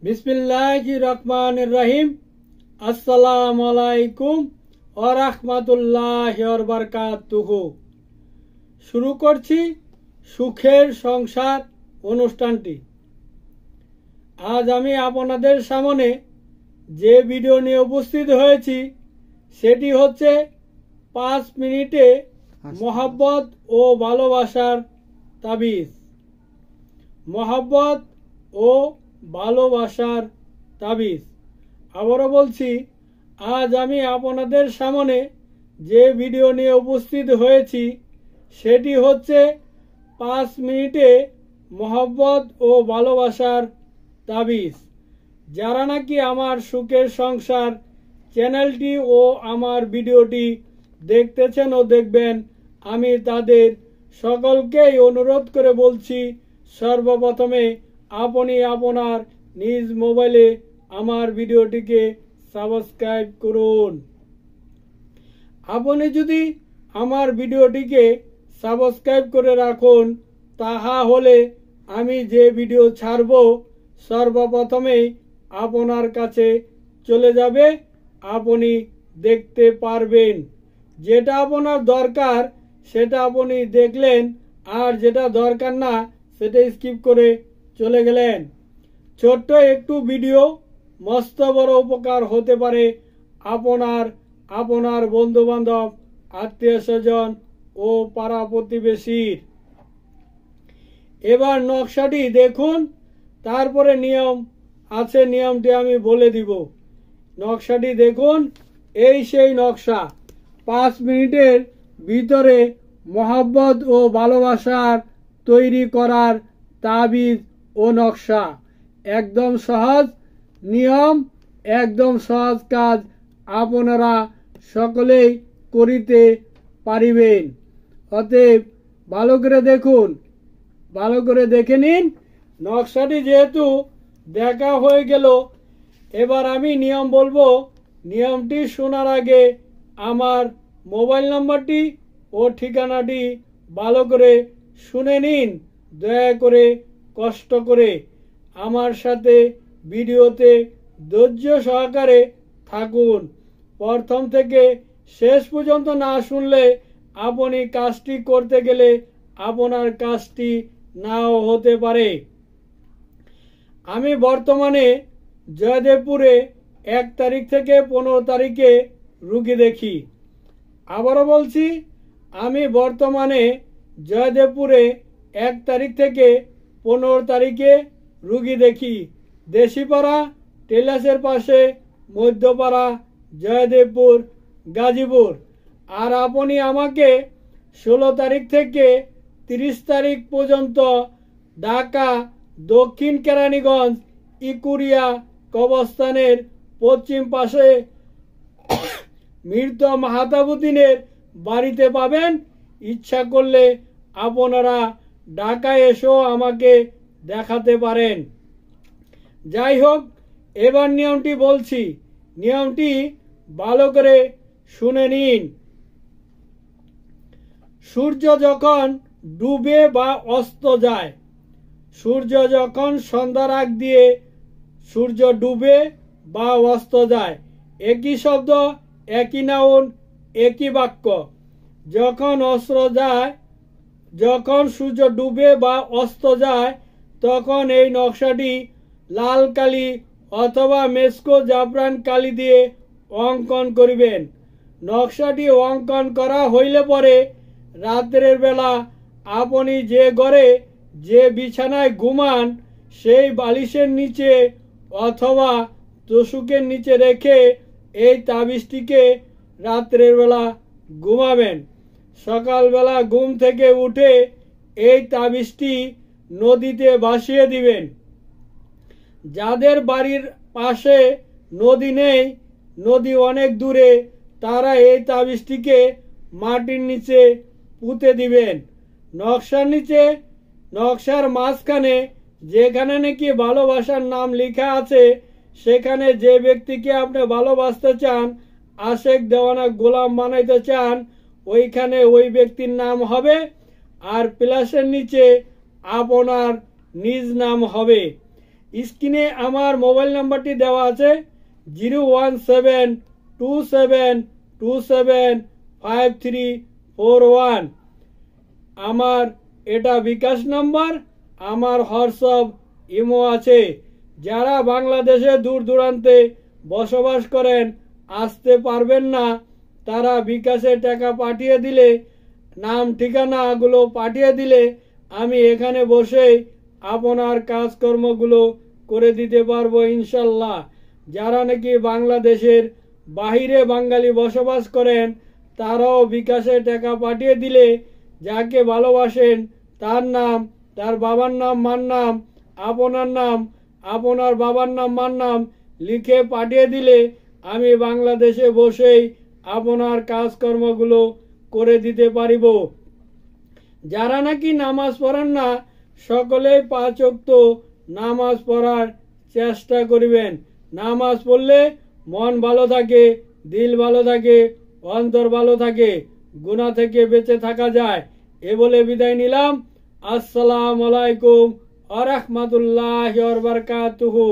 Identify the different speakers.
Speaker 1: बिस्मिल्लाहिर रहमानिर रहीम। अस्सलामु आलाइकुम ওয়া রাহমাতুল্লাহি ওয়া বারাকাতুহু। শুরু করছি সুখের সংসার অনুষ্ঠানটি। আজ আমি আপনাদের সামনে যে ভিডিও নিয়ে উপস্থিত হয়েছি সেটি হচ্ছে 5 মিনিটে মোহাব্বত ও ভালোবাসার তাবিজ। মোহাব্বত ও ভালোবাসার তাবিজ। আবারও বলছি, আজ আমি আপনাদের সামনে যে ভিডিও নিয়ে উপস্থিত হয়েছি সেটি হচ্ছে 5 মিনিটে মোহাব্বত ও ভালোবাসার তাবিজ। যারা নাকি আমার সুখের সংসার চ্যানেলটি ও আমার ভিডিওটি দেখতেছেন ও দেখবেন, আমি তাদের সকলকেই অনুরোধ করে বলছি, সর্বপ্রথমে আপনি আপনার নিজ মোবাইলে আমার ভিডিওটিকে সাবস্ক্রাইব করুন। আপনি যদি আমার ভিডিওটিকে সাবস্ক্রাইব করে রাখুন, তাহা হলে আমি যে ভিডিও ছাড়ব সর্বপ্রথমেই আপনার কাছে চলে যাবে, আপনি দেখতে পারবেন। যেটা আপনার দরকার সেটা আপনি দেখলেন, আর যেটা দরকার না সেটা স্কিপ করে চলে গেলেন। ছোট্ট একটু ভিডিও মস্ত বড় উপকার হতে পারে আপনার বন্ধু বান্ধব, আত্মীয় স্বজন ও পাড়া প্রতিবেশীর। এবার নকশাটি দেখুন, তারপরে নিয়ম আছে, নিয়মটি আমি বলে দিব। নকশাটি দেখুন, এই সেই নকশা। 5 মিনিটের ভিতরে মোহাব্বত ও ভালোবাসার তৈরি করার তাবিজ ও নকশা। একদম সহজ নিয়ম, একদম সহজ কাজ, আপনারা সকলেই করিতে পারিবেন। অতএব ভালো করে দেখুন, ভালো করে দেখে নিন। নকশাটি যেহেতু দেখা হয়ে গেল, এবার আমি নিয়ম বলবো। নিয়মটি শোনার আগে আমার মোবাইল নাম্বারটি ও ঠিকানাটি ভালো করে শুনে নিন। দয়া করে কষ্ট করে আমার সাথে ভিডিওতে ধৈর্য সহকারে থাকুন। প্রথম থেকে শেষ পর্যন্ত না শুনলে আপনি কাজটি করতে গেলে আপনার কাজটি নাও হতে পারে। আমি বর্তমানে জয়দেবপুরে 1 তারিখ থেকে 15 তারিখে রুগী দেখি। আবারও বলছি, আমি বর্তমানে জয়দেবপুরে 1 তারিখ থেকে 15 তারিখে রুগী দেখি। দেশিপাড়া টেলাসের পাশে, মধ্যপাড়া, জয়দেবপুর, গাজীপুর। আর আপনি আমাকে 16 তারিখ থেকে 30 তারিখ পর্যন্ত ঢাকা দক্ষিণ কেরানীগঞ্জ ইকুরিয়া কবরস্থানের পশ্চিম পাশে মৃত মাহতাবুদ্দিনের বাড়িতে পাবেন। ইচ্ছা করলে আপনারা ঢাকায় এসেও আমাকে দেখাতে পারেন। যাই হোক, এবার নিয়মটি বলছি, নিয়মটি ভালো করে শুনে নিন। সূর্য যখন ডুবে বা অস্ত যায়, সূর্য যখন সন্ধ্যার আগ দিয়ে সূর্য ডুবে বা অস্ত যায়, একই শব্দ, একই নাউন, একই বাক্য। যখন অস্ত যায়, যখন সূর্য ডুবে বা অস্ত যায়, তখন এই নকশাটি লাল কালি অথবা মেস্কো জাফরান কালি দিয়ে অঙ্কন করিবেন। নকশাটি অঙ্কন করা হইলে পরে রাত্রের বেলা আপনি যে ঘরে যে বিছানায় ঘুমান সেই বালিশের নিচে অথবা তোশকের নিচে রেখে এই তাবিজটিকে রাত্রের বেলা ঘুমাবেন। সকালবেলা ঘুম থেকে উঠে এই তাবিজটি নদীতে ভাসিয়ে দিবেন। যাদের বাড়ির পাশে নদী নেই, নদী অনেক দূরে, তারা এই তাবিজটিকে মাটির নিচে পুঁতে দিবেন। নকশার নিচে, নকশার মাঝখানে যেখানে নাকি ভালোবাসার নাম লেখা আছে, সেখানে যে ব্যক্তিকে আপনি ভালোবাসতে চান, আশেক দেওয়ানা গোলাম বানাইতে চান, ওইখানে ওই ব্যক্তির নাম হবে, আর প্লাসের নিচে আপনার নিজ নাম হবে। স্ক্রিনে আমার মোবাইল নাম্বারটি দেওয়া আছে 01727275341। আমার এটা বিকাশ নাম্বার। আমার হোয়াটসঅ্যাপ ইমো আছে। যারা বাংলাদেশে দূর দূরান্তে বসবাস করেন, আসতে পারবেন না, তারা বিকাশে টাকা পাঠিয়ে দিলে, নাম ঠিকানাগুলো পাঠিয়ে দিলে আমি এখানে বসেই আপনার কাজকর্মগুলো করে দিতে পারবো ইনশাল্লাহ। যারা নাকি বাংলাদেশের বাহিরে বাঙালি বসবাস করেন, তারাও বিকাশে টাকা পাঠিয়ে দিলে যাকে ভালোবাসেন তার নাম, তার বাবার নাম, মার নাম, আপনার নাম, আপনার বাবার নাম, মার নাম লিখে পাঠিয়ে দিলে আমি বাংলাদেশে বসেই আপনার কাজকর্মগুলো করে দিতে পারিব। যারা নাকি নামাজ পড়েন না, সকলেই 5 ওয়াক্ত নামাজ পড়ার চেষ্টা করিবেন। নামাজ পড়লে মন ভালো থাকে, দিল ভালো থাকে, অন্তর ভালো থাকে, গুনাহ থেকে বেঁচে থাকা যায়। এ বলে বিদায় নিলাম। আসসালামু আলাইকুম ওয়া রাহমাতুল্লাহি ওয়া বারাকাতুহু।